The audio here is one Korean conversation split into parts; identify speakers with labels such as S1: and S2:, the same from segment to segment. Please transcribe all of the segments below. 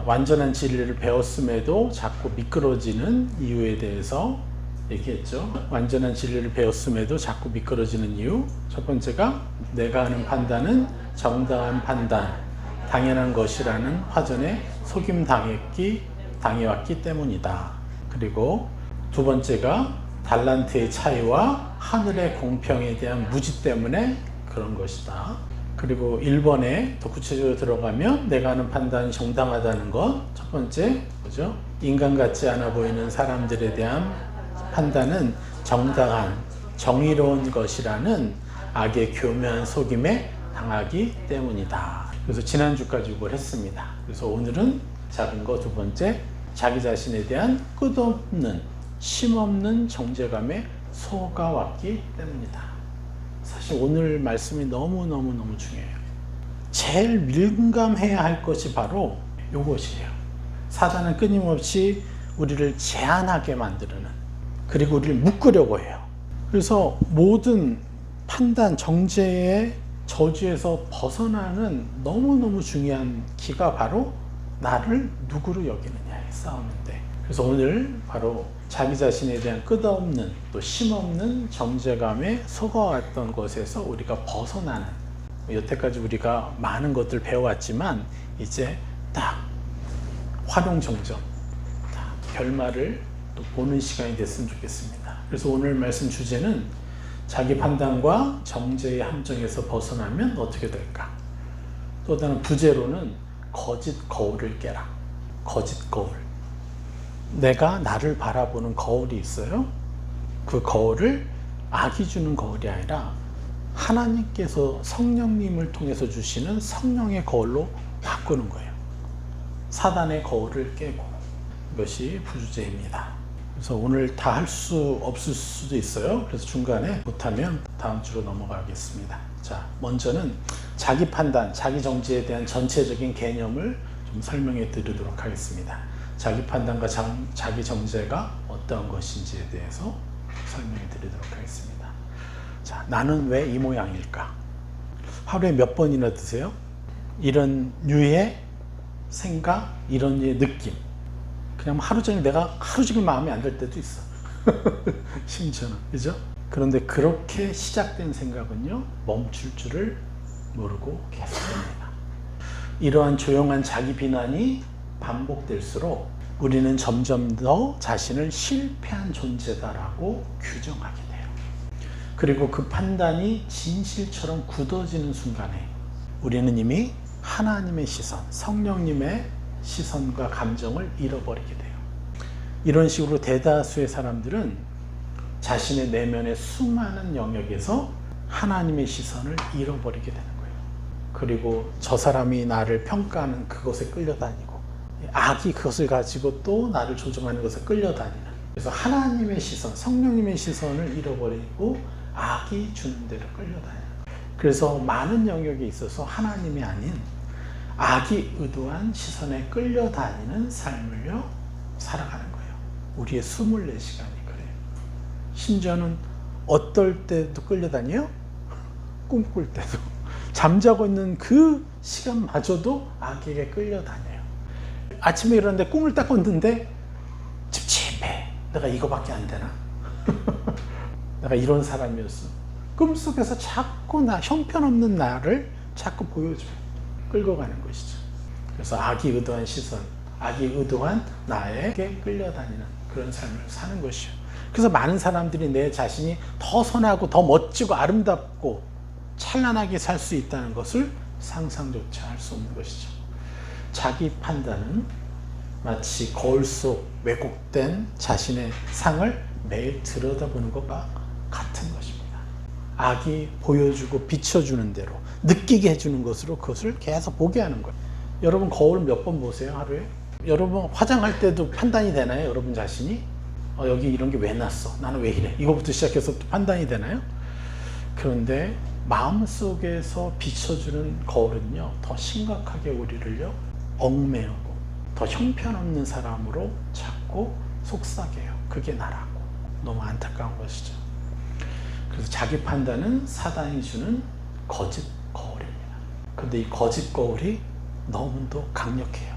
S1: 완전한 진리를 배웠음에도 자꾸 미끄러지는 이유에 대해서 얘기했죠. 완전한 진리를 배웠음에도 자꾸 미끄러지는 이유. 첫 번째가 내가 하는 판단은 정당한 판단, 당연한 것이라는 화전에 당해왔기 때문이다. 그리고 두 번째가 달란트의 차이와 하늘의 공평에 대한 무지 때문에 그런 것이다. 그리고 1번에 더 구체적으로 들어가면 내가 하는 판단이 정당하다는 것. 첫 번째, 뭐죠? 인간 같지 않아 보이는 사람들에 대한 판단은 정당한, 정의로운 것이라는 악의 교묘한 속임에 당하기 때문이다. 그래서 지난주까지 이걸 했습니다. 그래서 오늘은 작은 거 두 번째, 자기 자신에 대한 끝없는, 쉼없는 정죄감에 속아왔기 때문이다. 사실 오늘 말씀이 너무너무 중요해요. 제일 민감해야 할 것이 바로 이것이에요. 사단은 끊임없이 우리를 제한하게 만드는, 그리고 우리를 묶으려고 해요. 그래서 모든 판단, 정죄의 저주에서 벗어나는 너무너무 중요한 키가 바로 나를 누구로 여기느냐의 싸움인데, 그래서 오늘 바로 자기 자신에 대한 끝없는 또 쉼없는 정죄감에 속아왔던 것에서 우리가 벗어나는, 여태까지 우리가 많은 것들 배워왔지만 이제 딱 활용정정, 딱 결말을 또 보는 시간이 됐으면 좋겠습니다. 그래서 오늘 말씀 주제는 자기 판단과 정죄의 함정에서 벗어나면 어떻게 될까? 또 다른 부제로는 거짓 거울을 깨라. 거짓 거울. 내가 나를 바라보는 거울이 있어요. 그 거울을 악이 주는 거울이 아니라 하나님께서 성령님을 통해서 주시는 성령의 거울로 바꾸는 거예요. 사단의 거울을 깨고. 이것이 부주제입니다. 그래서 오늘 다 할 수 없을 수도 있어요. 그래서 중간에 못하면 다음 주로 넘어가겠습니다. 자, 먼저는 자기 판단, 자기 정죄에 대한 전체적인 개념을 좀 설명해 드리도록 하겠습니다. 자기 판단과 자기 정죄가 어떤 것인지에 대해서 설명해 드리도록 하겠습니다. 자, 나는 왜 이 모양일까? 하루에 몇 번이나 드세요? 이런 류의 생각, 이런 류의 느낌. 그냥 하루 종일 내가 하루 종일 마음에 안 들 때도 있어. 심지어는. 그죠? 그런데 그렇게 시작된 생각은요, 멈출 줄을 모르고 계속됩니다. 이러한 조용한 자기 비난이 반복될수록 우리는 점점 더 자신을 실패한 존재다라고 규정하게 돼요. 그리고 그 판단이 진실처럼 굳어지는 순간에 우리는 이미 하나님의 시선, 성령님의 시선과 감정을 잃어버리게 돼요. 이런 식으로 대다수의 사람들은 자신의 내면의 수많은 영역에서 하나님의 시선을 잃어버리게 되는 거예요. 그리고 저 사람이 나를 평가하는 그것에 끌려다니고, 악이 그것을 가지고 또 나를 조종하는 것에 끌려다니는, 그래서 하나님의 시선, 성령님의 시선을 잃어버리고 악이 주는 대로 끌려다니는 거예요. 그래서 많은 영역에 있어서 하나님이 아닌 악이 의도한 시선에 끌려다니는 삶을요 살아가는 거예요. 우리의 24시간이 그래요. 심지어는 어떨 때도 끌려다녀요? 꿈꿀 때도. 잠자고 있는 그 시간마저도 악에게 끌려다녀요. 아침에 일어났는데 꿈을 딱 꿨는데 찝찝해. 내가 이거밖에 안 되나? 내가 이런 사람이었어. 꿈속에서 자꾸 형편없는 나를 자꾸 보여줘요. 끌고 가는 것이죠. 그래서 악이 의도한 시선, 악이 의도한 나에게 끌려다니는 그런 삶을 사는 것이요. 그래서 많은 사람들이 내 자신이 더 선하고 더 멋지고 아름답고 찬란하게 살 수 있다는 것을 상상조차 할 수 없는 것이죠. 자기 판단은 마치 거울 속 왜곡된 자신의 상을 매일 들여다보는 것과 같은 것입니다. 악이 보여주고 비춰주는 대로 느끼게 해주는 것으로 그것을 계속 보게 하는 거예요. 여러분 거울 몇 번 보세요, 하루에? 여러분 화장할 때도 판단이 되나요, 여러분 자신이? 여기 이런 게 왜 났어? 나는 왜 이래? 이거부터 시작해서 또 판단이 되나요? 그런데 마음속에서 비춰주는 거울은요, 더 심각하게 우리를요 얽매우고 더 형편없는 사람으로 자꾸 속삭여요. 그게 나라고. 너무 안타까운 것이죠. 그래서 자기 판단은 사단이 주는 거짓 거울입니다. 근데 이 거짓 거울이 너무도 강력해요.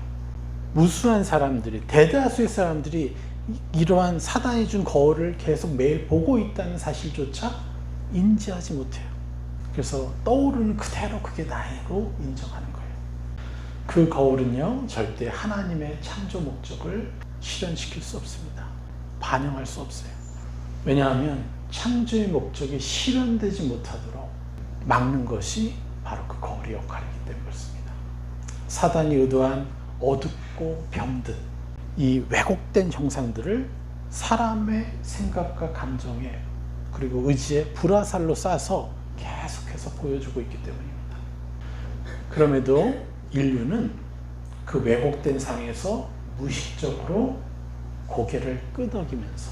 S1: 무수한 사람들이, 대다수의 사람들이 이러한 사단이 준 거울을 계속 매일 보고 있다는 사실조차 인지하지 못해요. 그래서 떠오르는 그대로 그게 나로 인정하는 거예요. 그 거울은요, 절대 하나님의 창조 목적을 실현시킬 수 없습니다. 반영할 수 없어요. 왜냐하면 창조의 목적이 실현되지 못하도록 막는 것이 바로 그 거울의 역할이기 때문에 그렇습니다. 사단이 의도한 어둡고 병든 이 왜곡된 형상들을 사람의 생각과 감정에 그리고 의지에 불화살로 쏴서 계속해서 보여주고 있기 때문입니다. 그럼에도 인류는 그 왜곡된 상에서 무의식적으로 고개를 끄덕이면서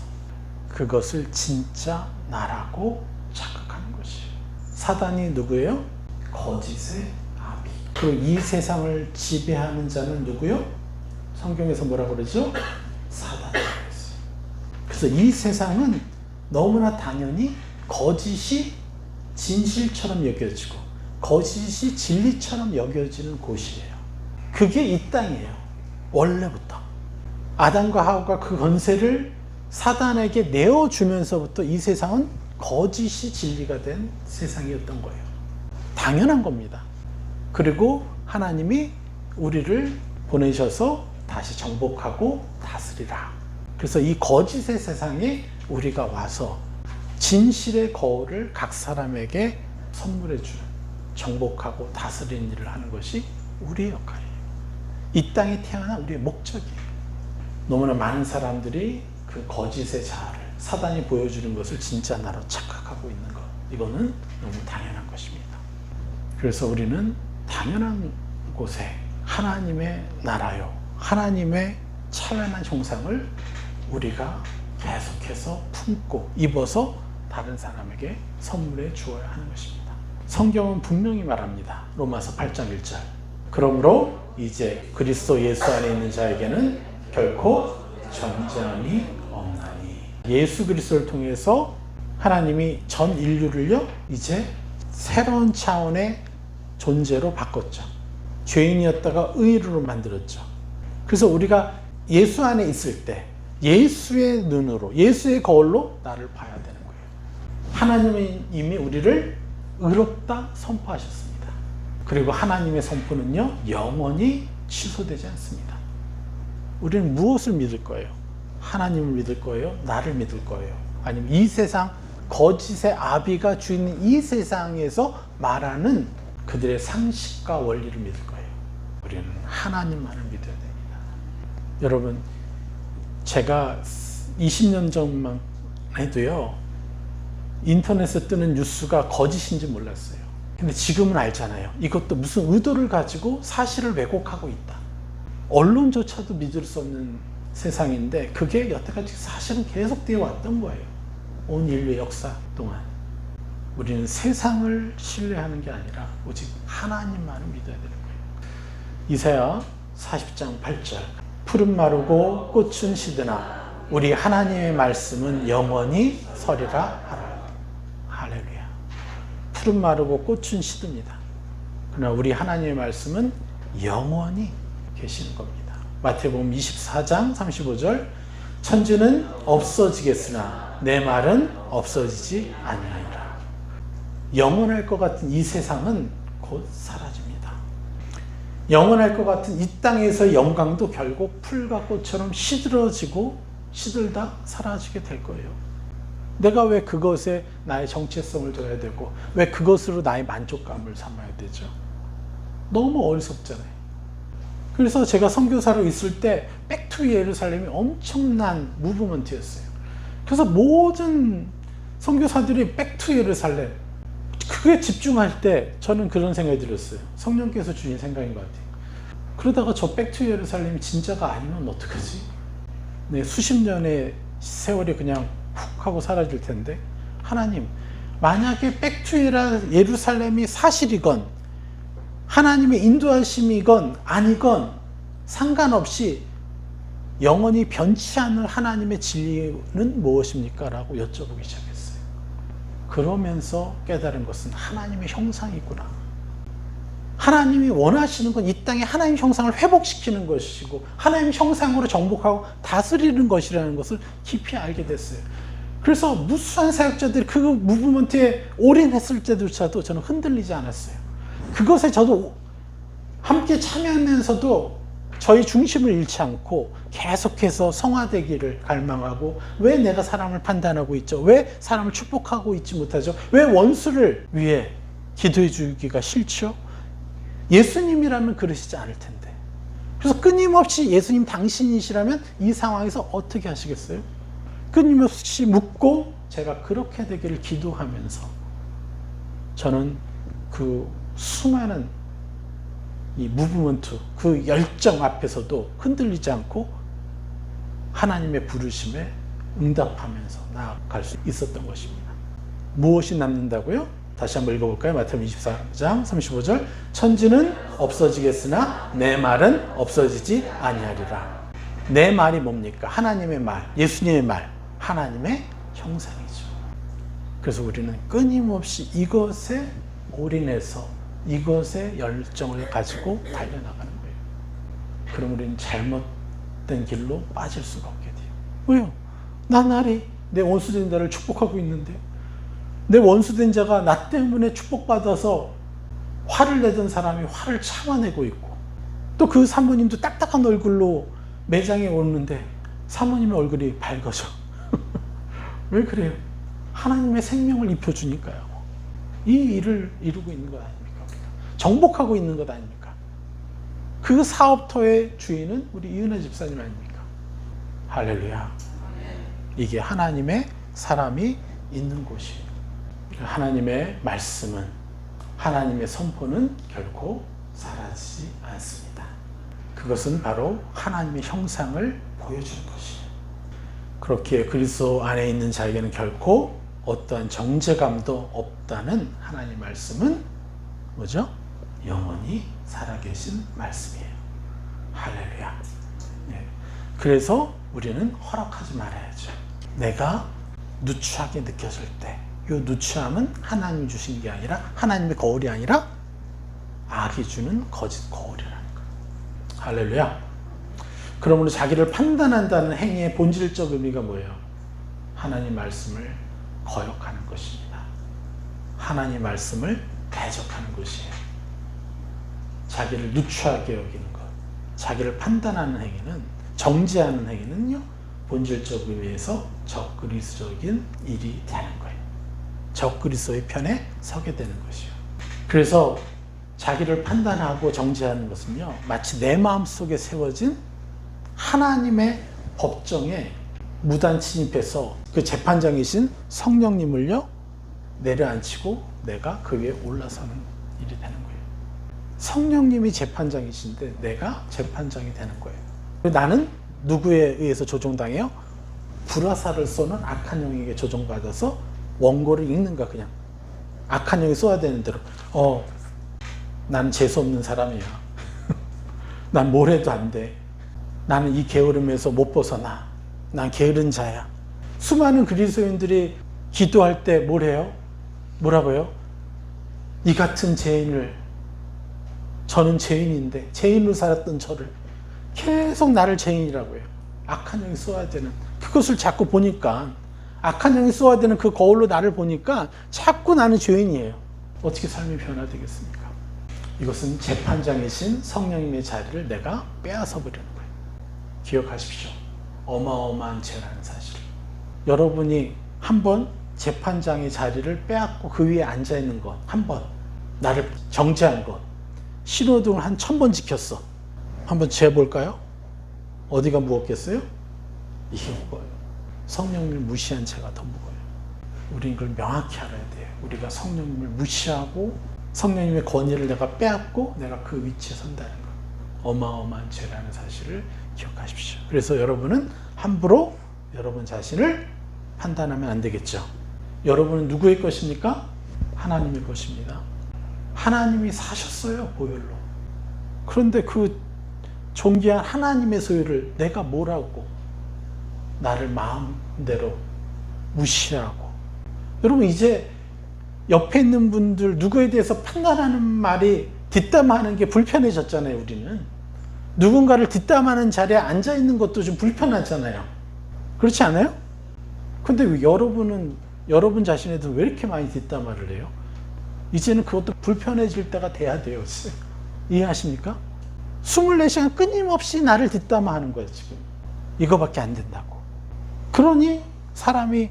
S1: 그것을 진짜 나라고 착각하는 것이에요. 사단이 누구예요? 거짓의 아비. 그리고 이 세상을 지배하는 자는 누구요? 성경에서 뭐라고 그러죠? 사단이라고 했어요. 그래서 이 세상은 너무나 당연히 거짓이 진실처럼 여겨지고 거짓이 진리처럼 여겨지는 곳이에요. 그게 이 땅이에요. 원래부터. 아담과 하와가 그 권세를 사단에게 내어주면서부터 이 세상은 거짓이 진리가 된 세상이었던 거예요. 당연한 겁니다. 그리고 하나님이 우리를 보내셔서 다시 정복하고 다스리라. 그래서 이 거짓의 세상에 우리가 와서 진실의 거울을 각 사람에게 선물해 주는, 정복하고 다스리는 일을 하는 것이 우리의 역할이에요. 이 땅에 태어난 우리의 목적이에요. 너무나 많은 사람들이 그 거짓의 자아를, 사단이 보여주는 것을 진짜 나로 착각하고 있는 것, 이거는 너무 당연한 것입니다. 그래서 우리는 당연한 곳에 하나님의 나라요, 하나님의 찬란한 형상을 우리가 계속해서 품고 입어서 다른 사람에게 선물해 주어야 하는 것입니다. 성경은 분명히 말합니다. 로마서 8장 1절. 그러므로 이제 그리스도 예수 안에 있는 자에게는 결코 전쟁이 없나니. 예수 그리스도를 통해서 하나님이 전 인류를요, 이제 새로운 차원의 존재로 바꿨죠. 죄인이었다가 의인으로 만들었죠. 그래서 우리가 예수 안에 있을 때 예수의 눈으로, 예수의 거울로 나를 봐야 되는 거예요. 하나님은 이미 우리를 의롭다 선포하셨습니다. 그리고 하나님의 선포는요, 영원히 취소되지 않습니다. 우리는 무엇을 믿을 거예요? 하나님을 믿을 거예요? 나를 믿을 거예요? 아니면 이 세상, 거짓의 아비가 주인인 이 세상에서 말하는 그들의 상식과 원리를 믿을 거예요? 우리는 하나님만을 믿어야 됩니다. 여러분, 제가 20년 전만 해도요, 인터넷에 뜨는 뉴스가 거짓인지 몰랐어요. 근데 지금은 알잖아요. 이것도 무슨 의도를 가지고 사실을 왜곡하고 있다. 언론조차도 믿을 수 없는 세상인데 그게 여태까지 사실은 계속되어 왔던 거예요. 온 인류의 역사 동안. 우리는 세상을 신뢰하는 게 아니라 오직 하나님만을 믿어야 되는 거예요. 이사야 40장 8절. 푸른 마르고 꽃은 시드나 우리 하나님의 말씀은 영원히 서리라 하라. 할렐루야. 푸른 마르고 꽃은 시듭니다. 그러나 우리 하나님의 말씀은 영원히 계시는 겁니다. 마태복음 24장 35절. 천지는 없어지겠으나 내 말은 없어지지 아니하리라. 영원할 것 같은 이 세상은 곧 사라집니다. 영원할 것 같은 이 땅에서 영광도 결국 풀과 꽃처럼 시들어지고 시들다 사라지게 될 거예요. 내가 왜 그것에 나의 정체성을 둬야 되고 왜 그것으로 나의 만족감을 삼아야 되죠? 너무 어리석잖아요. 그래서 제가 선교사로 있을 때 백투 예루살렘이 엄청난 무브먼트였어요. 그래서 모든 선교사들이 백투 예루살렘, 그게 집중할 때 저는 그런 생각이 들었어요. 성령께서 주신 생각인 것 같아요. 그러다가 저 백투 예루살렘이 진짜가 아니면 어떡하지? 네, 수십 년의 세월이 그냥 훅 하고 사라질 텐데, 하나님, 만약에 백투 예루살렘이 사실이건 하나님의 인도하심이건 아니건 상관없이 영원히 변치 않을 하나님의 진리는 무엇입니까? 라고 여쭤보기 시작했어요. 그러면서 깨달은 것은 하나님의 형상이구나. 하나님이 원하시는 건 이 땅에 하나님 형상을 회복시키는 것이고 하나님 형상으로 정복하고 다스리는 것이라는 것을 깊이 알게 됐어요. 그래서 무수한 사역자들이 그 무브먼트에 올인했을 때조차도 저는 흔들리지 않았어요. 그것에 저도 함께 참여하면서도 저희 중심을 잃지 않고 계속해서 성화되기를 갈망하고, 왜 내가 사람을 판단하고 있죠? 왜 사람을 축복하고 있지 못하죠? 왜 원수를 위해 기도해 주기가 싫죠? 예수님이라면 그러시지 않을 텐데. 그래서 끊임없이 예수님 당신이시라면 이 상황에서 어떻게 하시겠어요? 끊임없이 묻고 제가 그렇게 되기를 기도하면서 저는 그 수많은 이 무브먼트, 그 열정 앞에서도 흔들리지 않고 하나님의 부르심에 응답하면서 나아갈 수 있었던 것입니다. 무엇이 남는다고요? 다시 한번 읽어볼까요? 마태복음 24장 35절. 천지는 없어지겠으나 내 말은 없어지지 아니하리라. 내 말이 뭡니까? 하나님의 말, 예수님의 말, 하나님의 형상이죠. 그래서 우리는 끊임없이 이것에 올인해서 이것에 열정을 가지고 달려나가는 거예요. 그럼 우리는 잘못된 길로 빠질 수가 없게 돼요. 왜요? 나날이 내 원수된 자를 축복하고 있는데, 내 원수된 자가 나 때문에 축복받아서 화를 내던 사람이 화를 참아내고 있고, 또 그 사모님도 딱딱한 얼굴로 매장에 오는데 사모님의 얼굴이 밝아져. 왜 그래요? 하나님의 생명을 입혀주니까요. 이 일을 이루고 있는 것 아닙니까? 우리가 정복하고 있는 것 아닙니까? 그 사업터의 주인은 우리 이은혜 집사님 아닙니까? 할렐루야. 이게 하나님의 사람이 있는 곳이에요. 하나님의 말씀은, 하나님의 선포는 결코 사라지지 않습니다. 그것은 바로 하나님의 형상을 보여주는 것이에요. 그렇게 그리스도 안에 있는 자에게는 결코 어떠한 정죄감도 없다는 하나님의 말씀은 뭐죠? 영원히 살아계신 말씀이에요. 할렐루야. 네. 그래서 우리는 허락하지 말아야죠. 내가 누추하게 느껴질 때, 이 누추함은 하나님이 주신 게 아니라, 하나님의 거울이 아니라 악이 주는 거짓 거울이라는 거예요. 할렐루야. 그러므로 자기를 판단한다는 행위의 본질적 의미가 뭐예요? 하나님 말씀을 거역하는 것입니다. 하나님 말씀을 대적하는 것이에요. 자기를 누추하게 여기는 것, 자기를 판단하는 행위는, 정죄하는 행위는요, 본질적 의미에서 적그리스도적인 일이 되는 거예요. 적그리스도의 편에 서게 되는 것이요. 그래서 자기를 판단하고 정죄하는 것은요, 마치 내 마음속에 세워진 하나님의 법정에 무단 침입해서 그 재판장이신 성령님을요 내려앉히고 내가 그 위에 올라서는 일이 되는 거예요. 성령님이 재판장이신데 내가 재판장이 되는 거예요. 나는 누구에 의해서 조종당해요? 불화살을 쏘는 악한 영에게 조종받아서 원고를 읽는가. 그냥 악한 영이 쏘아야 되는 대로. 난 재수없는 사람이야. 난 뭘 해도 안 돼. 나는 이 게으름에서 못 벗어나. 난 게으른 자야. 수많은 그리스도인들이 기도할 때 뭘 해요? 뭐라고 해요? 이 같은 죄인을, 저는 죄인인데 죄인으로 살았던 저를 계속 나를 죄인이라고 해요. 악한 영이 쏘아야 되는 그것을 자꾸 보니까, 악한 영이 쏘아야 되는 그 거울로 나를 보니까 자꾸 나는 죄인이에요. 어떻게 삶이 변화되겠습니까? 이것은 재판장이신 성령님의 자리를 내가 빼앗아 버리는 거예요. 기억하십시오. 어마어마한 죄라는 사실. 여러분이 한번 재판장의 자리를 빼앗고 그 위에 앉아 있는 것, 한번 나를 정죄한 것, 신호등을 한 1000번 지켰어. 한번 재볼까요? 어디가 무겁겠어요? 이게 무거워요. 성령님을 무시한 죄가 더 무거워요. 우리는 그걸 명확히 알아야 돼요. 우리가 성령님을 무시하고 성령님의 권위를 내가 빼앗고 내가 그 위치에 선다는 것, 어마어마한 죄라는 사실을 기억하십시오. 그래서 여러분은 함부로 여러분 자신을 판단하면 안 되겠죠. 여러분은 누구의 것입니까? 하나님의 것입니다. 하나님이 사셨어요, 보혈로. 그런데 그 존귀한 하나님의 소유를 내가 뭐라고, 나를 마음대로 무시하고. 여러분, 이제 옆에 있는 분들 누구에 대해서 판단하는 말이 뒷담화하는 게 불편해졌잖아요. 우리는 누군가를 뒷담화하는 자리에 앉아 있는 것도 좀 불편하잖아요. 그렇지 않아요? 근데 왜 여러분은 여러분 자신에 대해서 왜 이렇게 많이 뒷담화를 해요? 이제는 그것도 불편해질 때가 돼야 돼요. 이해하십니까? 24시간 끊임없이 나를 뒷담화하는 거예요. 지금 이거밖에 안 된다고. 그러니 사람이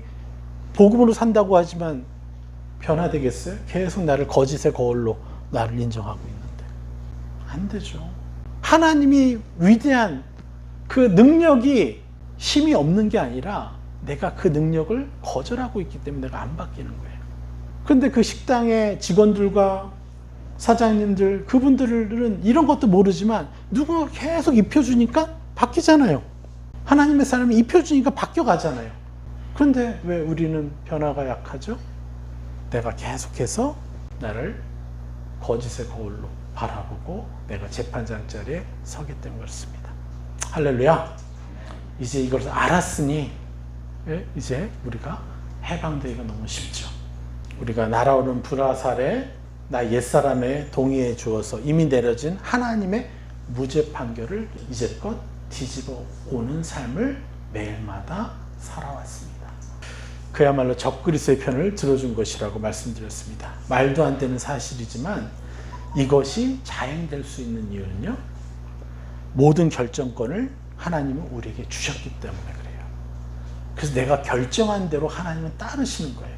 S1: 복음으로 산다고 하지만 변화되겠어요? 계속 나를 거짓의 거울로 나를 인정하고 있는데 안 되죠. 하나님이 위대한 그 능력이 힘이 없는 게 아니라 내가 그 능력을 거절하고 있기 때문에 내가 안 바뀌는 거예요. 근데 그 식당의 직원들과 사장님들, 그분들은 이런 것도 모르지만 누군가 계속 입혀주니까 바뀌잖아요. 하나님의 사람이 입혀주니까 바뀌어가잖아요. 그런데 왜 우리는 변화가 약하죠? 내가 계속해서 나를 거짓의 거울로 바라보고 내가 재판장 자리에 서기 때문에 그렇습니다. 할렐루야. 이제 이걸 알았으니 이제 우리가 해방되기가 너무 쉽죠. 우리가 날아오는 불화살에 나 옛사람에 동의해 주어서 이미 내려진 하나님의 무죄 판결을 이제껏 뒤집어 오는 삶을 매일마다 살아왔습니다. 그야말로 적그리스도의 편을 들어준 것이라고 말씀드렸습니다. 말도 안 되는 사실이지만 이것이 자행될 수 있는 이유는요, 모든 결정권을 하나님은 우리에게 주셨기 때문에 그래요. 그래서 내가 결정한 대로 하나님은 따르시는 거예요.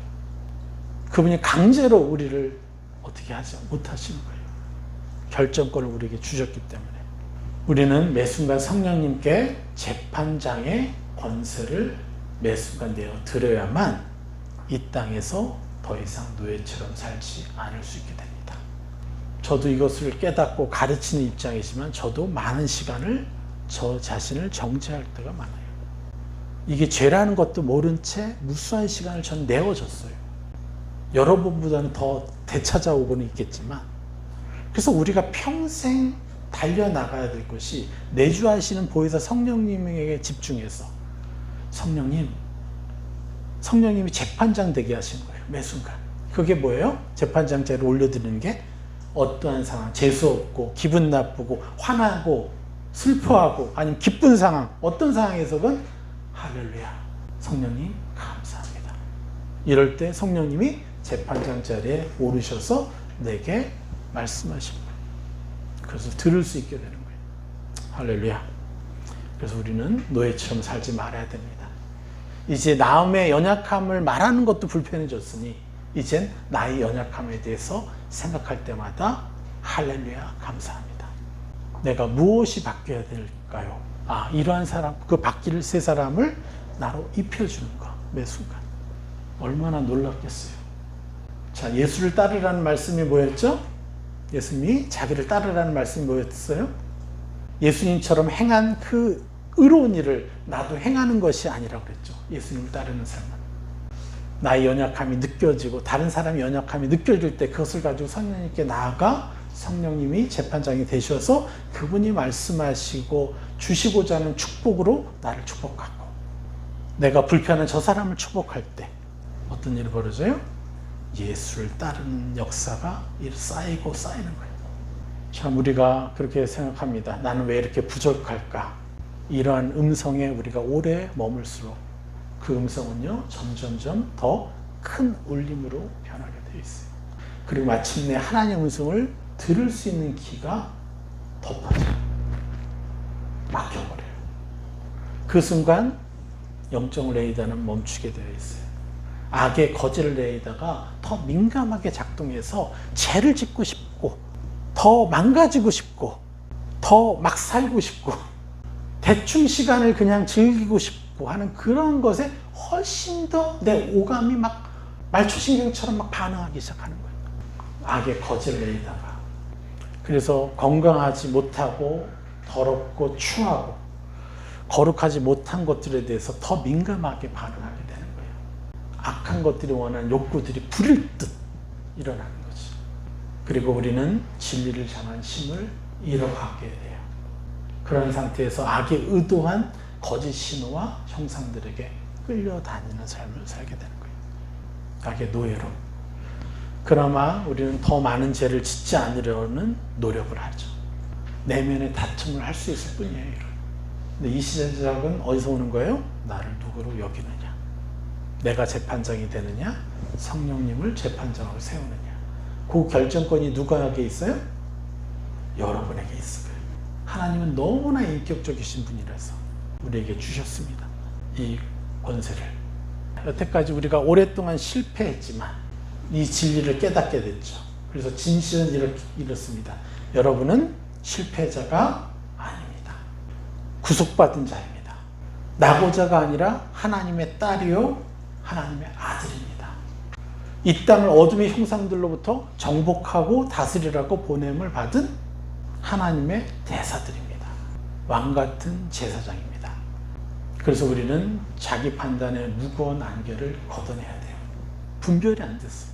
S1: 그분이 강제로 우리를 어떻게 하지 못하시는 거예요. 결정권을 우리에게 주셨기 때문에. 우리는 매 순간 성령님께 재판장의 권세를 매 순간 내어 드려야만 이 땅에서 더 이상 노예처럼 살지 않을 수 있게 됩니다. 저도 이것을 깨닫고 가르치는 입장이지만 저도 많은 시간을 저 자신을 정죄할 때가 많아요. 이게 죄라는 것도 모른 채 무수한 시간을 전 내어줬어요. 여러분보다는 더 되찾아오고는 있겠지만, 그래서 우리가 평생 달려나가야 될 것이 내주하시는 보혜사 성령님에게 집중해서 성령님이 재판장 되게 하시는 거예요. 매 순간. 그게 뭐예요? 재판장 자리에 올려드리는 게 어떠한 상황, 재수없고 기분 나쁘고 화나고 슬퍼하고 아니면 기쁜 상황, 어떤 상황에서건 할렐루야, 성령님 감사합니다. 이럴 때 성령님이 재판장 자리에 오르셔서 내게 말씀하십니다. 그래서 들을 수 있게 되는 거예요. 할렐루야. 그래서 우리는 노예처럼 살지 말아야 됩니다. 이제 나음의 연약함을 말하는 것도 불편해졌으니 이젠 나의 연약함에 대해서 생각할 때마다 할렐루야 감사합니다. 내가 무엇이 바뀌어야 될까요? 이러한 사람, 그 바뀔 세 사람을 나로 입혀주는 거, 매 순간. 얼마나 놀랍겠어요. 자, 예수를 따르라는 말씀이 뭐였죠? 예수님이 자기를 따르라는 말씀이 뭐였어요? 예수님처럼 행한 그 의로운 일을 나도 행하는 것이 아니라고 그랬죠. 예수님을 따르는 삶은. 나의 연약함이 느껴지고 다른 사람의 연약함이 느껴질 때 그것을 가지고 성령님께 나아가 성령님이 재판장이 되셔서 그분이 말씀하시고 주시고자 하는 축복으로 나를 축복하고, 내가 불편한 저 사람을 축복할 때 어떤 일이 벌어져요? 예수를 따르는 역사가 쌓이고 쌓이는 거예요. 참 우리가 그렇게 생각합니다. 나는 왜 이렇게 부족할까? 이러한 음성에 우리가 오래 머물수록 그 음성은요 점점점 더 큰 울림으로 변하게 되어 있어요. 그리고 마침내 하나님의 음성을 들을 수 있는 귀가 덮어져요. 막혀버려요. 그 순간 영적 레이더는 멈추게 되어 있어요. 악의 거짓을 레이더가 더 민감하게 작동해서 죄를 짓고 싶고, 더 망가지고 싶고, 더 막 살고 싶고, 대충 시간을 그냥 즐기고 싶고 하는 그런 것에 훨씬 더 내 오감이 막 말초신경처럼 막 반응하기 시작하는 거예요. 악의 거짓 레이더가. 그래서 건강하지 못하고 더럽고 추하고 거룩하지 못한 것들에 대해서 더 민감하게 반응하게 되는 거예요. 악한 것들이 원하는 욕구들이 불일 듯 일어나는 거죠. 그리고 우리는 진리를 향한 힘을 잃어가게 돼요. 그런 상태에서 악의 의도한 거짓 신호와 형상들에게 끌려다니는 삶을 살게 되는 거예요. 악의 노예로. 그나마 우리는 더 많은 죄를 짓지 않으려는 노력을 하죠. 내면의 다툼을 할 수 있을 뿐이에요. 근데 이 시작은 어디서 오는 거예요? 나를 누구로 여기느냐, 내가 재판장이 되느냐, 성령님을 재판장으로 세우느냐. 그 결정권이 누구에게 있어요? 여러분에게 있어요. 하나님은 너무나 인격적이신 분이라서 우리에게 주셨습니다, 이 권세를. 여태까지 우리가 오랫동안 실패했지만 이 진리를 깨닫게 됐죠. 그래서 진실은 이렇습니다. 여러분은 실패자가 아닙니다. 구속받은 자입니다. 낙오자가 아니라 하나님의 딸이요 하나님의 아들입니다. 이 땅을 어둠의 형상들로부터 정복하고 다스리라고 보냄을 받은 하나님의 대사들입니다. 왕같은 제사장입니다. 그래서 우리는 자기 판단의 무거운 안개를 걷어내야 돼요. 분별이 안 됐어.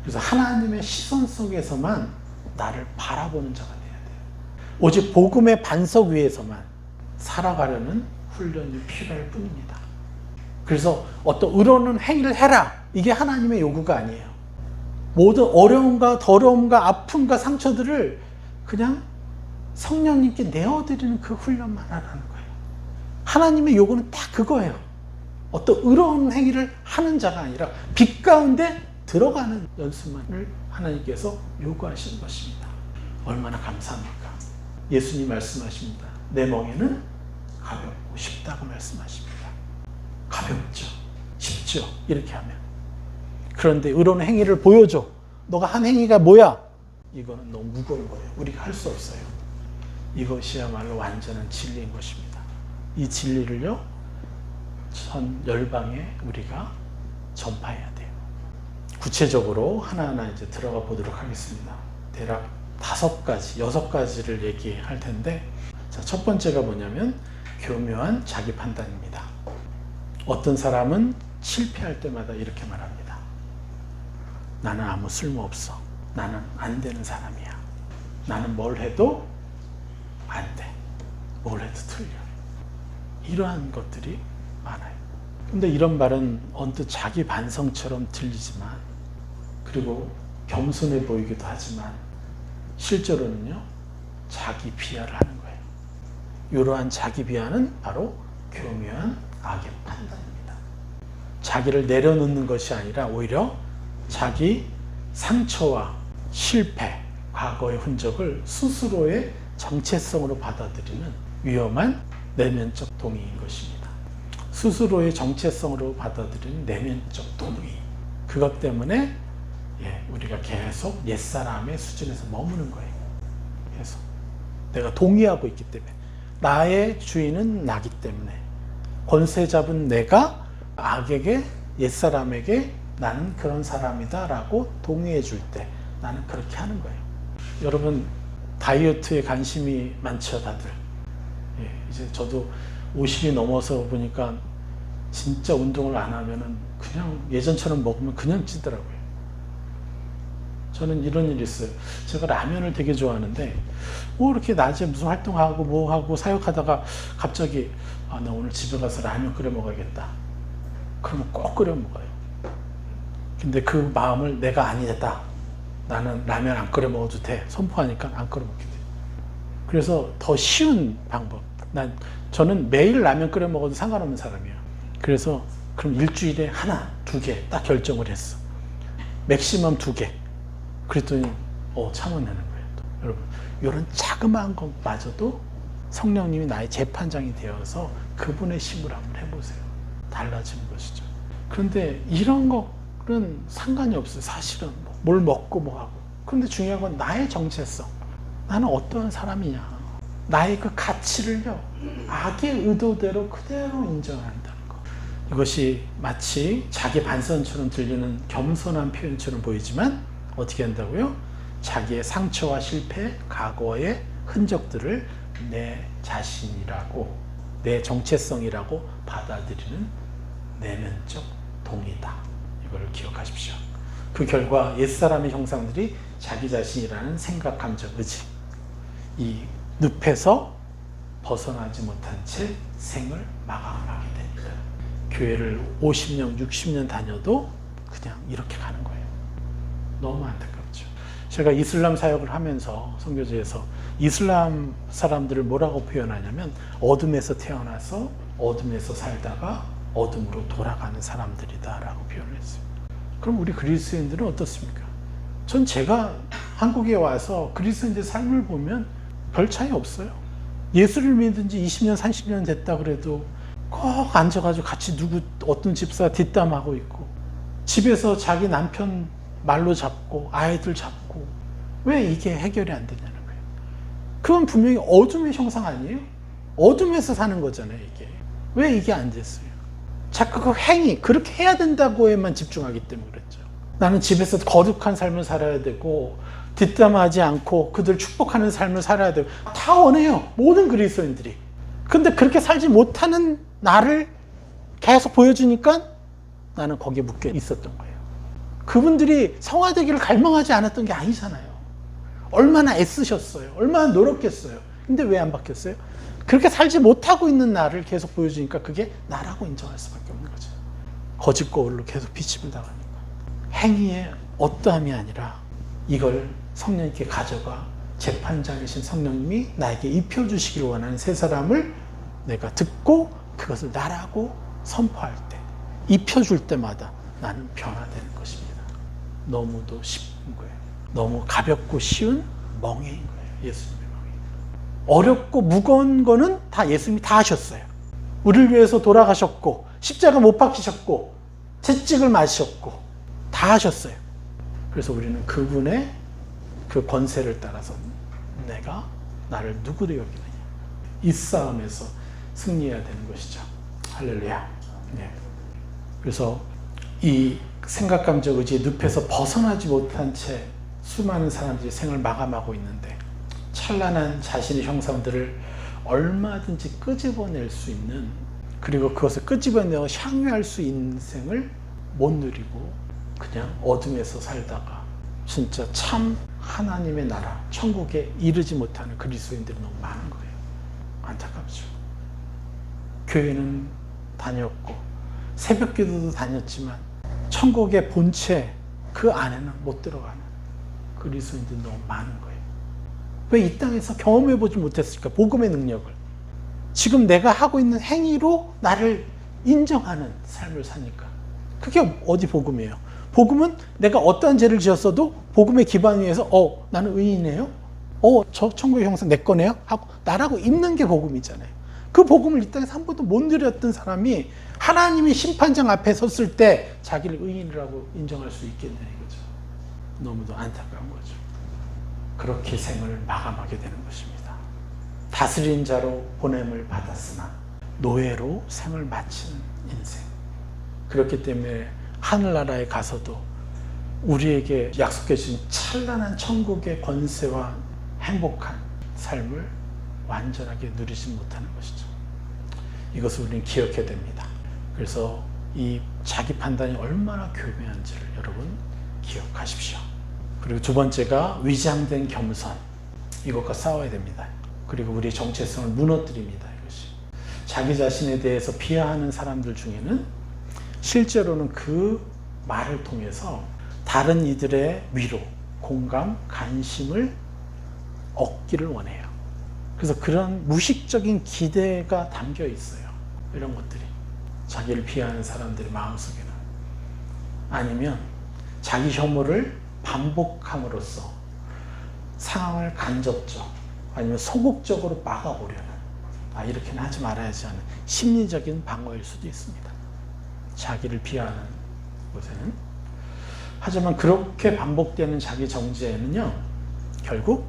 S1: 그래서 하나님의 시선 속에서만 나를 바라보는 자가 돼야 돼요. 오직 복음의 반석 위에서만 살아가려는 훈련이 필요할 뿐입니다. 그래서 어떤 의로운 행위를 해라, 이게 하나님의 요구가 아니에요. 모든 어려움과 더러움과 아픔과 상처들을 그냥 성령님께 내어드리는 그 훈련만 하라는 거예요. 하나님의 요구는 딱 그거예요. 어떤 의로운 행위를 하는 자가 아니라 빛 가운데 들어가는 연습만을 하나님께서 요구하시는 것입니다. 얼마나 감사합니까? 예수님 말씀하십니다. 내 멍에는 가볍고 쉽다고 말씀하십니다. 가볍죠, 쉽죠, 이렇게 하면. 그런데 의로운 행위를 보여줘. 너가 한 행위가 뭐야? 이거는 너무 무거운 거예요. 우리가 할 수 없어요. 이것이야말로 완전한 진리인 것입니다. 이 진리를요, 전 열방에 우리가 전파해야 돼요. 구체적으로 하나하나 이제 들어가 보도록 하겠습니다. 대략 5가지, 6가지를 얘기할 텐데, 자, 첫 번째가 뭐냐면 교묘한 자기 판단입니다. 어떤 사람은 실패할 때마다 이렇게 말합니다. 나는 아무 쓸모없어. 나는 안 되는 사람이야. 나는 뭘 해도 안 돼. 뭘 해도 틀려. 이러한 것들이 많아요. 근데 이런 말은 언뜻 자기 반성처럼 들리지만, 그리고 겸손해 보이기도 하지만, 실제로는요, 자기 비하를 하는 거예요. 이러한 자기 비하는 바로 교묘한 악의 판단입니다. 자기를 내려놓는 것이 아니라 오히려 자기 상처와 실패, 과거의 흔적을 스스로의 정체성으로 받아들이는 위험한 내면적 동의인 것입니다. 스스로의 정체성으로 받아들이는 내면적 동의. 그것 때문에 우리가 계속 옛사람의 수준에서 머무는 거예요. 계속 내가 동의하고 있기 때문에, 나의 주인은 나기 때문에, 권세 잡은 내가 악에게, 옛사람에게 나는 그런 사람이다 라고 동의해 줄 때 나는 그렇게 하는 거예요. 여러분, 다이어트에 관심이 많죠, 다들. 이제 저도 50이 넘어서 보니까 진짜 운동을 안 하면은 그냥 예전처럼 먹으면 그냥 찌더라고요. 저는 이런 일이 있어요. 제가 라면을 되게 좋아하는데, 이렇게 낮에 무슨 활동하고 뭐 하고 사역하다가 갑자기 나 오늘 집에 가서 라면 끓여 먹어야겠다. 그러면 꼭 끓여 먹어요. 근데 그 마음을 내가 아니다, 나는 라면 안 끓여 먹어도 돼, 선포하니까 안 끓여 먹게 돼요. 그래서 더 쉬운 방법. 저는 매일 라면 끓여 먹어도 상관없는 사람이에요. 그래서 그럼 일주일에 하나, 2개 딱 결정을 했어. 맥시멈 2개. 그랬더니 참아내는 거예요. 여러분, 이런 자그마한 것마저도 성령님이 나의 재판장이 되어서 그분의 힘을 한번 해보세요. 달라지는 것이죠. 그런데 이런 것은 상관이 없어요. 사실은 뭘 먹고 뭐 하고. 그런데 중요한 건 나의 정체성. 나는 어떠한 사람이냐. 나의 그 가치를요, 악의 의도대로 그대로 인정한다는 거. 이것이 마치 자기 반성처럼 들리는 겸손한 표현처럼 보이지만 어떻게 한다고요? 자기의 상처와 실패, 과거의 흔적들을 내 자신이라고, 내 정체성이라고 받아들이는 내면적 동의다. 이걸 기억하십시오. 그 결과 옛사람의 형상들이 자기 자신이라는 생각, 감정, 의지, 이 늪에서 벗어나지 못한 채 생을 마감하게 됩니다. 교회를 50년, 60년 다녀도 그냥 이렇게 가는 거예요. 너무 안타깝죠. 제가 이슬람 사역을 하면서 선교지에서 이슬람 사람들을 뭐라고 표현하냐면 어둠에서 태어나서 어둠에서 살다가 어둠으로 돌아가는 사람들이다라고 표현을 했어요. 그럼 우리 그리스도인들은 어떻습니까? 전 제가 한국에 와서 그리스도인들 삶을 보면 별 차이 없어요. 예수를 믿은 지 20년, 30년 됐다 그래도 꼭 앉아가지고 같이 어떤 집사 뒷담하고 있고, 집에서 자기 남편 말로 잡고 아이들 잡고, 왜 이게 해결이 안 되냐는 거예요. 그건 분명히 어둠의 형상 아니에요? 어둠에서 사는 거잖아요, 이게. 왜 이게 안 됐어요? 자꾸 그 행위, 그렇게 해야 된다고에만 집중하기 때문에 그랬죠. 나는 집에서 거룩한 삶을 살아야 되고, 뒷담하지 않고 그들 축복하는 삶을 살아야 되고, 다 원해요, 모든 그리스도인들이. 근데 그렇게 살지 못하는 나를 계속 보여주니까 나는 거기에 묶여 있었던 거예요. 그분들이 성화되기를 갈망하지 않았던 게 아니잖아요. 얼마나 애쓰셨어요. 얼마나 노력했어요. 근데 왜 안 바뀌었어요? 그렇게 살지 못하고 있는 나를 계속 보여주니까 그게 나라고 인정할 수밖에 없는 거죠. 거짓 거울로 계속 비침을 당하니까. 행위의 어떠함이 아니라 이걸 성령님께 가져가 재판장이신 성령님이 나에게 입혀주시길 원하는 새 사람을 내가 듣고 그것을 나라고 선포할 때, 입혀줄 때마다 나는 변화되는 것입니다. 너무도 쉽은 거예요. 너무 가볍고 쉬운 멍해인 거예요. 예수님의 멍해. 어렵고 무거운 거는 다 예수님이 다 하셨어요. 우리를 위해서 돌아가셨고, 십자가 못 박히셨고, 채찍을 맞으셨고, 다 하셨어요. 그래서 우리는 그분의 그 권세를 따라서 내가 나를 누구로 여기느냐, 이 싸움에서 승리해야 되는 것이죠. 할렐루야. 네. 그래서 이 생각감적 의지의 늪에서 벗어나지 못한 채 수많은 사람들이 생을 마감하고 있는데, 찬란한 자신의 형상들을 얼마든지 끄집어낼 수 있는, 그리고 그것을 끄집어내어 향유할 수 있는 생을 못 누리고 그냥 어둠에서 살다가 진짜 참 하나님의 나라, 천국에 이르지 못하는 그리스도인들이 너무 많은 거예요. 안타깝죠. 교회는 다녔고 새벽 기도도 다녔지만 천국의 본체 그 안에는 못 들어가는 그리스도인들이 너무 많은 거예요. 왜 이 땅에서 경험해보지 못했을까? 복음의 능력을. 지금 내가 하고 있는 행위로 나를 인정하는 삶을 사니까. 그게 어디 복음이에요? 복음은 내가 어떠한 죄를 지었어도 복음의 기반 위에서 나는 의인이에요? 저 천국의 형상 내 거네요? 하고 나라고 있는 게 복음이잖아요. 그 복음을 이 땅에서 한 번도 못 누렸던 사람이 하나님의 심판장 앞에 섰을 때 자기를 의인이라고 인정할 수 있겠냐 이거죠. 너무도 안타까운 거죠. 그렇게 생을 마감하게 되는 것입니다. 다스린 자로 보냄을 받았으나 노예로 생을 마치는 인생. 그렇기 때문에 하늘나라에 가서도 우리에게 약속해 주신 찬란한 천국의 권세와 행복한 삶을 완전하게 누리지 못하는 것이죠. 이것을 우리는 기억해야 됩니다. 그래서 이 자기 판단이 얼마나 교묘한지를 여러분 기억하십시오. 그리고 두 번째가 위장된 겸손. 이것과 싸워야 됩니다. 그리고 우리의 정체성을 무너뜨립니다. 이것이. 자기 자신에 대해서 비하하는 사람들 중에는 실제로는 그 말을 통해서 다른 이들의 위로, 공감, 관심을 얻기를 원해요. 그래서 그런 무식적인 기대가 담겨 있어요. 이런 것들이. 자기를 비하하는 사람들의 마음속에는. 아니면 자기 혐오를 반복함으로써 상황을 간접적 아니면 소극적으로 막아보려는, 이렇게는 하지 말아야지 하는 심리적인 방어일 수도 있습니다. 자기를 비하하는 곳에는. 하지만 그렇게 반복되는 자기 정죄에는요, 결국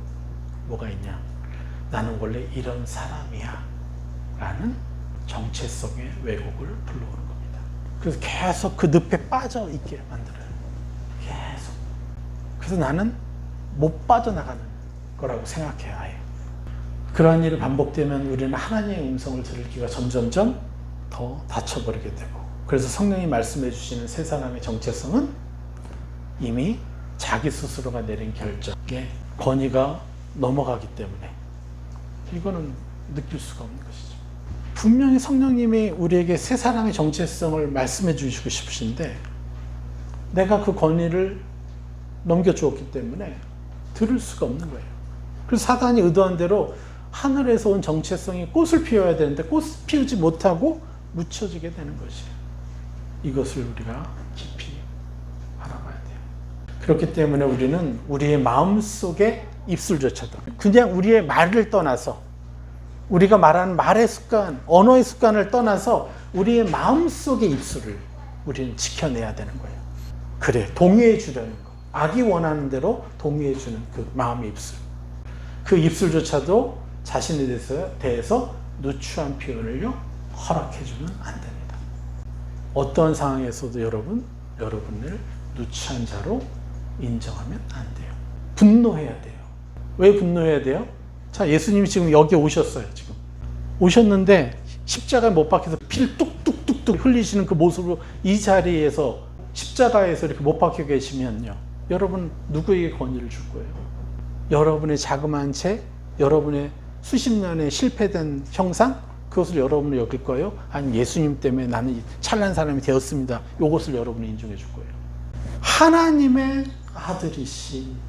S1: 뭐가 있냐, 나는 원래 이런 사람이야 라는 정체성의 왜곡을 불러오는 겁니다. 그래서 계속 그 늪에 빠져 있게 만들어요. 계속. 그래서 나는 못 빠져나가는 거라고 생각해요. 아예. 그러한 일이 반복되면 우리는 하나님의 음성을 들기가 점점점 더 닫혀버리게 되고, 그래서 성령이 말씀해 주시는 세 사람의 정체성은 이미 자기 스스로가 내린 결정에 권위가 넘어가기 때문에 이거는 느낄 수가 없는 것이죠. 분명히 성령님이 우리에게 세 사람의 정체성을 말씀해 주시고 싶으신데 내가 그 권위를 넘겨주었기 때문에 들을 수가 없는 거예요. 그래서 사단이 의도한 대로 하늘에서 온 정체성이 꽃을 피워야 되는데 꽃을 피우지 못하고 묻혀지게 되는 것이에요. 이것을 우리가 깊이 알아봐야 돼요. 그렇기 때문에 우리는 우리의 마음속의 입술조차도 그냥 우리의 말을 떠나서 우리가 말하는 말의 습관, 언어의 습관을 떠나서 우리의 마음속의 입술을 우리는 지켜내야 되는 거예요. 그래, 동의해 주려는 거. 악이 원하는 대로 동의해 주는 그 마음의 입술. 그 입술조차도 자신에 대해서 누추한 표현을요, 허락해주면 안 됩니다. 어떠한 상황에서도 여러분을 누추한 자로 인정하면 안 돼요. 분노해야 돼요. 왜 분노해야 돼요? 자, 예수님이 지금 여기 오셨어요. 지금 오셨는데 십자가에 못 박혀서 피를 뚝뚝뚝뚝 흘리시는 그 모습으로 이 자리에서 십자가에서 이렇게 못 박혀 계시면요, 여러분 누구에게 권위를 줄 거예요? 여러분의 자그마한 채, 여러분의 수십 년의 실패된 형상, 그것을 여러분은 여길 거예요? 아니, 예수님 때문에 나는 찬란한 사람이 되었습니다. 이것을 여러분이 인정해 줄 거예요. 하나님의 아들이신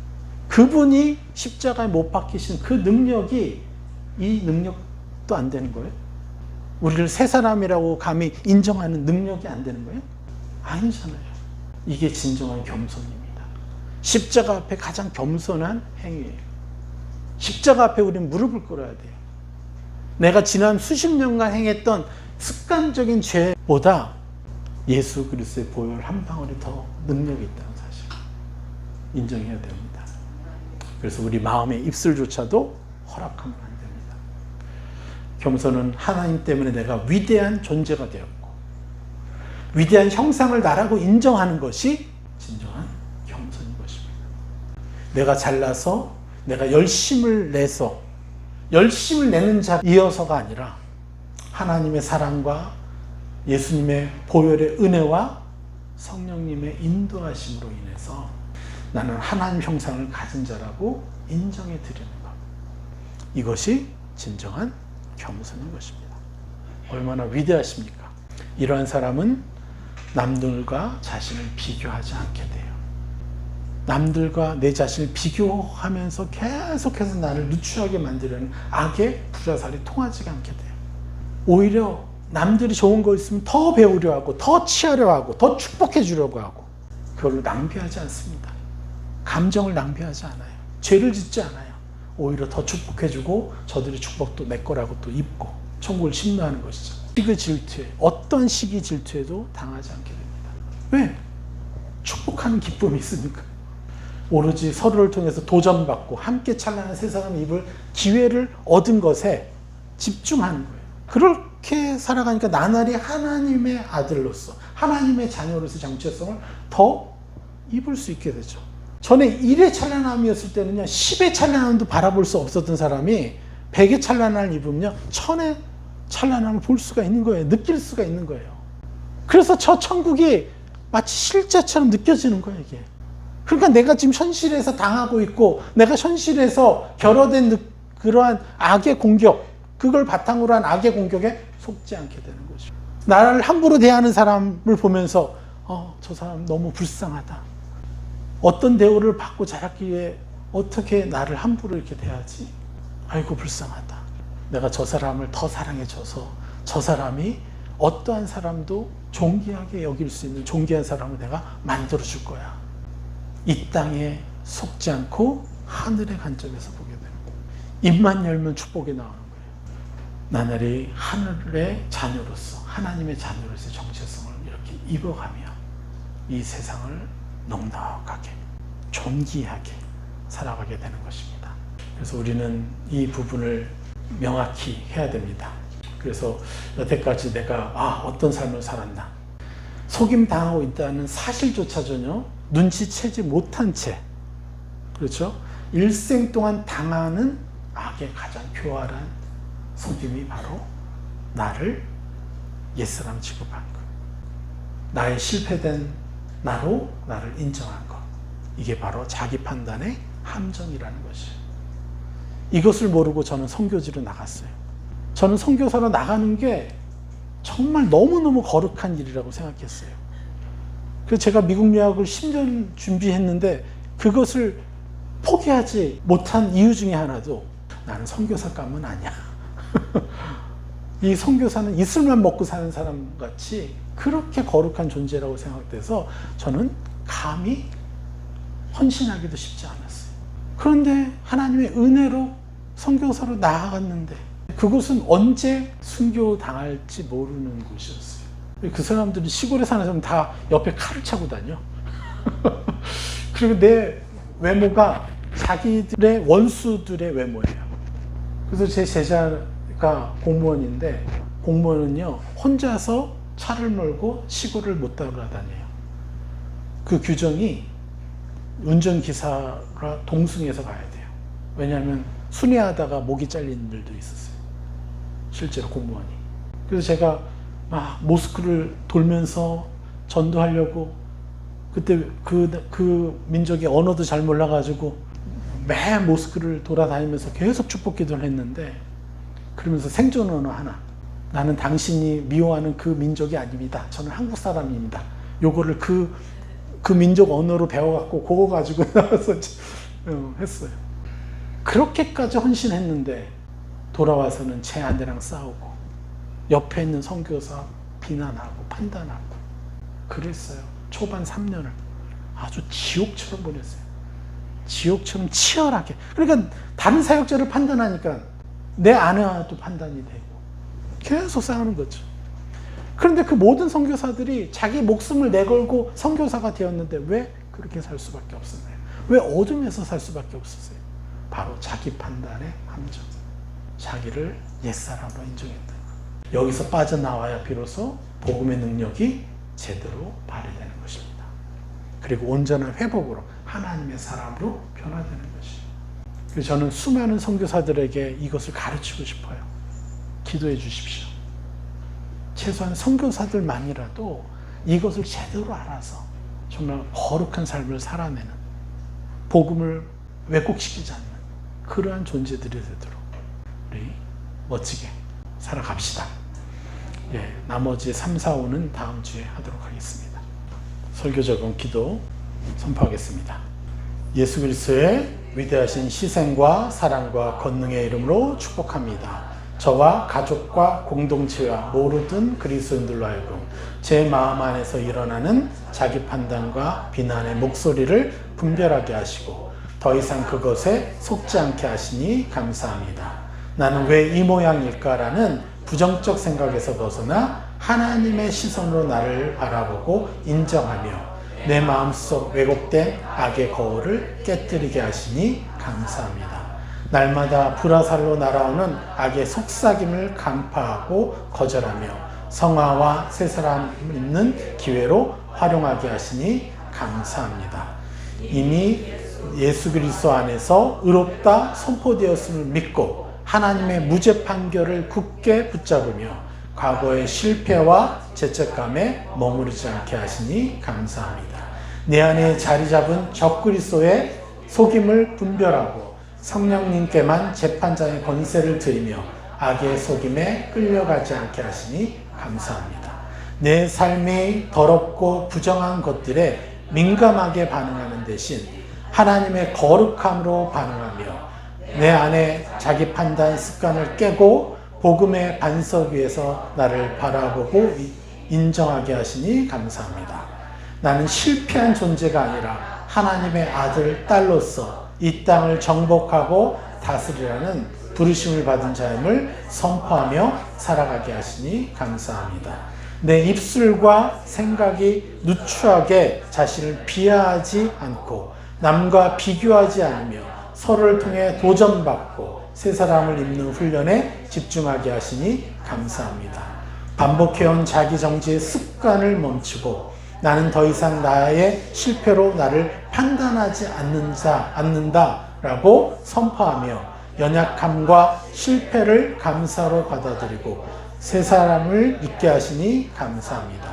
S1: 그분이 십자가에 못 박히신 그 능력이 이 능력도 안 되는 거예요? 우리를 새 사람이라고 감히 인정하는 능력이 안 되는 거예요? 아니잖아요. 이게 진정한 겸손입니다. 십자가 앞에 가장 겸손한 행위예요. 십자가 앞에 우리는 무릎을 꿇어야 돼요. 내가 지난 수십 년간 행했던 습관적인 죄보다 예수 그리스도의 보혈 한 방울이 더 능력이 있다는 사실 인정해야 됩니다. 그래서 우리 마음의 입술조차도 허락하면 안 됩니다. 겸손은 하나님 때문에 내가 위대한 존재가 되었고 위대한 형상을 나라고 인정하는 것이 진정한 겸손인 것입니다. 내가 잘나서 내가 열심을 내는 자이어서가 아니라 하나님의 사랑과 예수님의 보혈의 은혜와 성령님의 인도하심으로 인해서 나는 하나님 형상을 가진 자라고 인정해 드리는 것. 이것이 진정한 겸손인 것입니다. 얼마나 위대하십니까? 이러한 사람은 남들과 자신을 비교하지 않게 돼요. 남들과 내 자신을 비교하면서 계속해서 나를 누추하게 만들려는 악의 부자살이 통하지 않게 돼요. 오히려 남들이 좋은 거 있으면 더 배우려 하고 더 취하려 하고 더 축복해 주려고 하고 그걸로 낭비하지 않습니다. 감정을 낭비하지 않아요. 죄를 짓지 않아요. 오히려 더 축복해 주고 저들의 축복도 내 거라고 또 입고 천국을 심노하는 것이죠. 시기 질투에 어떤 시기 질투에도 당하지 않게 됩니다. 왜? 축복하는 기쁨이 있으니까. 오로지 서로를 통해서 도전받고 함께 찬란한 세상을 입을 기회를 얻은 것에 집중하는 거예요. 그렇게 살아가니까 나날이 하나님의 아들로서 하나님의 자녀로서 정체성을 더 입을 수 있게 되죠. 전에 1의 찬란함이었을 때는요, 10의 찬란함도 바라볼 수 없었던 사람이 100의 찬란함을 입으면요, 1000의 찬란함을 볼 수가 있는 거예요. 느낄 수가 있는 거예요. 그래서 저 천국이 마치 실제처럼 느껴지는 거예요, 이게. 그러니까 내가 지금 현실에서 당하고 있고 내가 현실에서 결여된 그러한 악의 공격, 그걸 바탕으로 한 악의 공격에 속지 않게 되는 거죠. 나를 함부로 대하는 사람을 보면서 저 사람 너무 불쌍하다. 어떤 대우를 받고 자랐기에 어떻게 나를 함부로 이렇게 대하지? 아이고 불쌍하다. 내가 저 사람을 더 사랑해줘서 저 사람이 어떠한 사람도 존귀하게 여길 수 있는 존귀한 사람을 내가 만들어줄 거야. 이 땅에 속지 않고 하늘의 관점에서 보게 되는 거예요. 입만 열면 축복이 나오는 거예요. 나날이 하늘의 자녀로서 하나님의 자녀로서의 정체성을 이렇게 입어가며 이 세상을 넉넉하게 존귀하게 살아가게 되는 것입니다. 그래서 우리는 이 부분을 명확히 해야 됩니다. 그래서 여태까지 내가 어떤 삶을 살았나, 속임당하고 있다는 사실조차 전혀 눈치채지 못한 채, 그렇죠? 일생 동안 당하는 악의 가장 교활한 속임이 바로 나를 옛사람 취급한 것, 나의 실패된 나로 나를 인정한 것, 이게 바로 자기 판단의 함정이라는 것이에요. 이것을 모르고 저는 선교지로 나갔어요. 저는 선교사로 나가는 게 정말 너무너무 거룩한 일이라고 생각했어요. 그래서 제가 미국 유학을 10년 준비했는데 그것을 포기하지 못한 이유 중에 하나도 나는 선교사감은 아니야. 이 선교사는 이슬만 먹고 사는 사람 같이 그렇게 거룩한 존재라고 생각돼서 저는 감히 헌신하기도 쉽지 않았어요. 그런데 하나님의 은혜로 선교사로 나아갔는데 그곳은 언제 순교당할지 모르는 곳이었어요. 그 사람들은 시골에 사는 사람 다 옆에 칼을 차고 다녀. 그리고 내 외모가 자기들의 원수들의 외모예요. 그래서 제 제자가 공무원인데 공무원은요 혼자서 차를 몰고 시골을 못 돌아다녀요. 그 규정이 운전기사가 동승해서 가야 돼요. 왜냐하면 순회하다가 목이 잘린 일도 있었어요. 실제로 공무원이. 그래서 제가 막 모스크를 돌면서 전도하려고 그때 그 민족의 언어도 잘 몰라가지고 매 모스크를 돌아다니면서 계속 축복 기도를 했는데 그러면서 생존 언어 하나 나는 당신이 미워하는 그 민족이 아닙니다. 저는 한국 사람입니다. 요거를 그 민족 언어로 배워갖고 그거 가지고 나와서 했어요. 그렇게까지 헌신했는데 돌아와서는 제 아내랑 싸우고 옆에 있는 선교사 비난하고 판단하고 그랬어요. 초반 3년을 아주 지옥처럼 보냈어요. 지옥처럼 치열하게. 그러니까 다른 사역자를 판단하니까 내 아내와도 판단이 되고 계속 싸우는 거죠. 그런데 그 모든 선교사들이 자기 목숨을 내걸고 선교사가 되었는데 왜 그렇게 살 수밖에 없었나요? 왜 어둠에서 살 수밖에 없었어요? 바로 자기 판단의 함정. 자기를 옛사람으로 인정했던 것. 여기서 빠져나와야 비로소 복음의 능력이 제대로 발휘되는 것입니다. 그리고 온전한 회복으로 하나님의 사람으로 변화되는 것이죠. 그래서 저는 수많은 선교사들에게 이것을 가르치고 싶어요. 기도해 주십시오. 최소한 선교사들만이라도 이것을 제대로 알아서 정말 거룩한 삶을 살아내는 복음을 왜곡시키지 않는 그러한 존재들이 되도록 우리 멋지게 살아갑시다. 예, 나머지 3, 4, 5는 다음 주에 하도록 하겠습니다. 설교 적용 기도 선포하겠습니다. 예수 그리스도의 위대하신 희생과 사랑과 권능의 이름으로 축복합니다. 저와 가족과 공동체와 모르던 그리스도인들로 하여금 제 마음 안에서 일어나는 자기 판단과 비난의 목소리를 분별하게 하시고 더 이상 그것에 속지 않게 하시니 감사합니다. 나는 왜 이 모양일까라는 부정적 생각에서 벗어나 하나님의 시선으로 나를 바라보고 인정하며 내 마음속 왜곡된 악의 거울을 깨뜨리게 하시니 감사합니다. 날마다 불화살로 날아오는 악의 속삭임을 간파하고 거절하며 성화와 새 사람 있는 기회로 활용하게 하시니 감사합니다. 이미 예수 그리스도 안에서 의롭다 선포되었음을 믿고 하나님의 무죄 판결을 굳게 붙잡으며 과거의 실패와 죄책감에 머무르지 않게 하시니 감사합니다. 내 안에 자리 잡은 적그리스도의 속임을 분별하고 성령님께만 재판장의 권세를 드리며 악의 속임에 끌려가지 않게 하시니 감사합니다. 내 삶이 더럽고 부정한 것들에 민감하게 반응하는 대신 하나님의 거룩함으로 반응하며 내 안에 자기 판단 습관을 깨고 복음의 반석 위에서 나를 바라보고 인정하게 하시니 감사합니다. 나는 실패한 존재가 아니라 하나님의 아들, 딸로서 이 땅을 정복하고 다스리라는 부르심을 받은 자임을 선포하며 살아가게 하시니 감사합니다. 내 입술과 생각이 누추하게 자신을 비하하지 않고 남과 비교하지 않으며 서로를 통해 도전받고 새 사람을 입는 훈련에 집중하게 하시니 감사합니다. 반복해온 자기정지의 습관을 멈추고 나는 더 이상 나의 실패로 나를 판단하지 않는다라고 선포하며 연약함과 실패를 감사로 받아들이고 새 사람을 있게 하시니 감사합니다.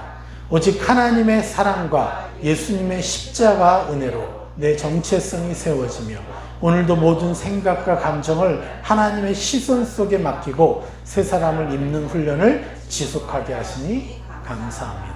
S1: 오직 하나님의 사랑과 예수님의 십자가 은혜로 내 정체성이 세워지며 오늘도 모든 생각과 감정을 하나님의 시선 속에 맡기고 새 사람을 입는 훈련을 지속하게 하시니 감사합니다.